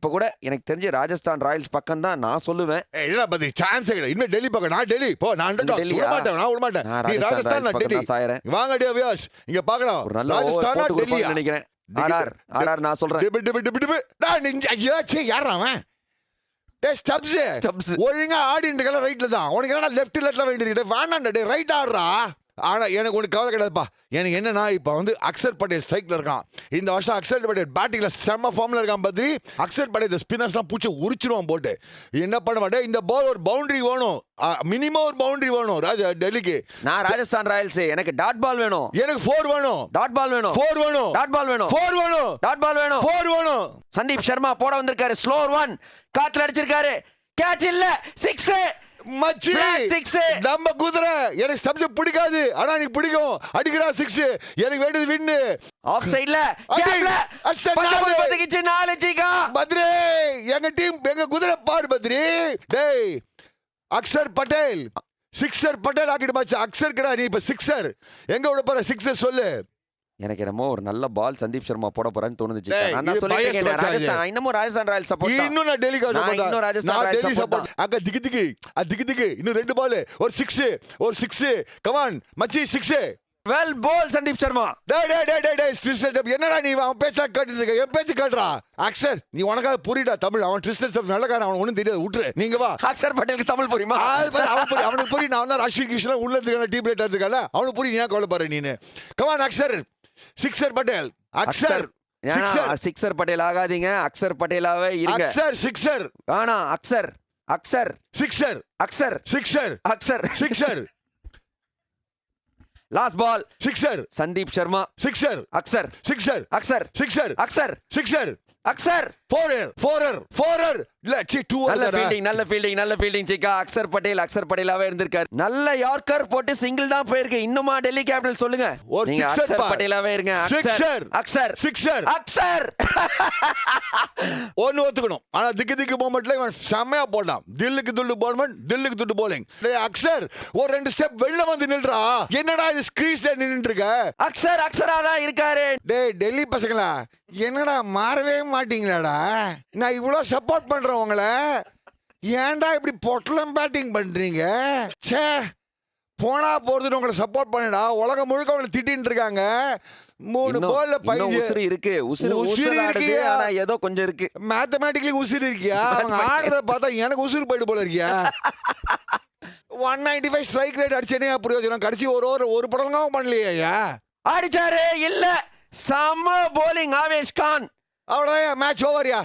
இப்ப கூட எனக்கு தெரிஞ்சு ராஜஸ்தான் ராயல்ஸ் பக்கம் தான் நான் சொல்லுவேன். இல்ல பத்தி சான்ஸ் இல்ல. இனிமே டெல்லி பக்கம். நான் டெல்லி போ. நான் விட மாட்டேன். நான் விட மாட்டேன். நீ ராஜஸ்தான் நான் டெல்லி சாயறேன். வாங்க டே வியாஸ் இங்க பார்க்கலாம். ராஜஸ்தானா டெல்லி நினைக்கிறேன். ஆர்ஆர் நான் சொல்றேன். நான் ஐயோ சே யாரா அவன்? டேய் ஸ்டப்ஸ் ஒழுங்கா ஆடிட்டு இருக்கல ரைட்ல தான். உனக்கு என்னடா லெஃப்ட்ல வேண்டி இருக்கு. வேணாம்டா டேய் ரைட் ஆடுறா. ஆனா எனக்கு ஒன்று கவலை கிடையாதுப்பா. எனக்கு என்னன்னா இப்போ வந்து அக்ஷர் பட்டேல் ஸ்ட்ரைக்ல இருக்கான். இந்த வருஷம் அக்ஷர் பட்டேல் பேட்டிங்ல செம்ம ஃபார்ம்ல இருக்கான். பத்ரி அக்ஷர் பட்டேல் இந்த ஸ்பின்னர்ஸ்லாம் பூச்சி உரிச்சிருவான் போட்டு. என்ன பண்ண மாட்டேன். இந்த பால் ஒரு பவுண்டரி வேணும். மினிமம் ஒரு பவுண்டரி வேணும் டெல்லிக்கு. நான் ராஜஸ்தான் ராயல்ஸ் எனக்கு டாட் பால் வேணும். எனக்கு 4 வேணும். டாட் பால் வேணும். 4 வேணும். டாட் பால் வேணும். 4 வேணும். டாட் பால் வேணும். 4 வேணும். சந்தீப் சர்மா போட வந்திருக்காரு. ஸ்லோர் 1 காட்ல அடிச்சிருக்காரு. கேட்ச் இல்ல. 6 மச்சி நம்ம குதிரை. எனக்கு ஸ்டப்ஸ் பிடிக்காது. ஆனா எனக்கு பிடிக்கும். அடிக்கிறா 6. எனக்கு வேண்டியது வின்னு. ஆஃப் சைடுல கேப்ல 4 ஜிகா. பத்ரி எங்க டீம் எங்க குதிரை பாடு பத்ரி. டேய் அக்ஷர் பட்டேல் சிக்ஸர் பட்டேல் ஆக்கிட்டு மாச்சு. அக்ஷர் கடா நீ இப்ப சிக்ஸர் எங்க விட போற 6 சொல்லு. எனக்கு என்னமோ ஒரு நல்ல பால் சந்தீப் சர்மா போட போறான்னு தோணுது. நான் தான் சொல்லிட்டேன் ராஜஸ்தான். இன்னமும் ராஜஸ்தான் ராயல்ஸ் சப்போர்ட். இன்னும் நான் டெல்லி சப்போர்ட். அங்க திக்கு இன்னும் 2 பால் ஒரு 6 ஒரு 6. கம் ஆன் மச்சி 6. Well ball Sandeep Sharma. டேய் என்னடா நீ அவன் பேச்ச கேட்டுட்டு இருக்க. என் பேச்சு கேட்றா. அக்ஷர் நீ உனக்காக புரியுடா தமிழ். அவன் ட்விஸ்டர் நல்லக்காரன். அவன் ஒண்ணும் தெரியாது. விட்டுரு. நீங்க வா. அக்ஷர் பட்டேலுக்கு தமிழ் புரியுமா? அவனுக்கு புரியும். நான் தான் ராஷ்வீர் கிருஷ்ணன் உள்ள இருக்க டீம் லேட்டா இருக்கல. அவனுக்கு புரியும். ஏன் கவலைப்படுற நீனு? Come on Akshar. Sixer Patel. Akshar sixer Patel ஆகாதீங்க. அக்ஷர் பட்டேலாவே இருங்க. அக்ஷர் சிக்ஸர். ஆனா Akshar sixer. Akshar sixer. Last ball sixer. Sandeep Sharma sixer. Akshar Akshar 4 இல்ல 2. நல்ல ஃபீல்டிங் சிக்கா. அக்ஷர் பட்டேலாவே இருந்திருக்காரு. நல்ல யார்க்கர் போட்டு சிங்கிள் தான் போயிருக்கு. இன்னுமா டெல்லி கேபிட்டல் சொல்லுங்க. நீங்க அக்ஷர் பட்டேலாவே இருங்க. அக்ஷர் ஒன்னு ஒத்துக்கணும். ஆனா திக்கு மொமெண்ட்ல இவன் செமையா போட்டான். தில்லுக்கு துள்ளு போல்மெண்ட் தில்லுக்கு துள்ளு போலிங். அக்ஷர் ஒரு 2 ஸ்டெப் வெளில வந்து நில்றா. என்னடா இது ஸ்கிரீன்ல நின்னுட்டு இருக்க. அக்ஷரா தான் இருக்காரு. டேய் டெல்லி பசங்களா என்னடா மாறவே மாட்டீங்களாடா. நான் இவ்வளவு சப்போர்ட் பண்றேன் உங்களை. ஏன்டா இப்படி பொட்டலம் பேட்டிங் பண்றீங்க? சே போனா போறதுன்னு உங்களை சப்போர்ட் பண்ணடா. உலகம் முழுக்க உங்களை திட்டின்னு இருக்காங்க. 3 பால்ல 15 உசுறு இருக்கு. உசுறு இருக்கு. ஆனா ஏதோ கொஞ்சம் இருக்கு. மேத்தமேட்டிக்கலி உசுறு இருக்கியா? அவங்க ஆடுறத பார்த்தா எனக்கு உசுறு போயிடு போல இருக்கியா? 195 ஸ்ட்ரைக் ரேட் அடிச்சேனே பிரயோஜனம். கடைசி ஒரு படங்காவும் பண்ணலையா? அடிச்சாரு இல்ல. சம போலிங் ஆவேஷ் கான். அவ்வளவுதான் மேட்ச் ஓவர்யா.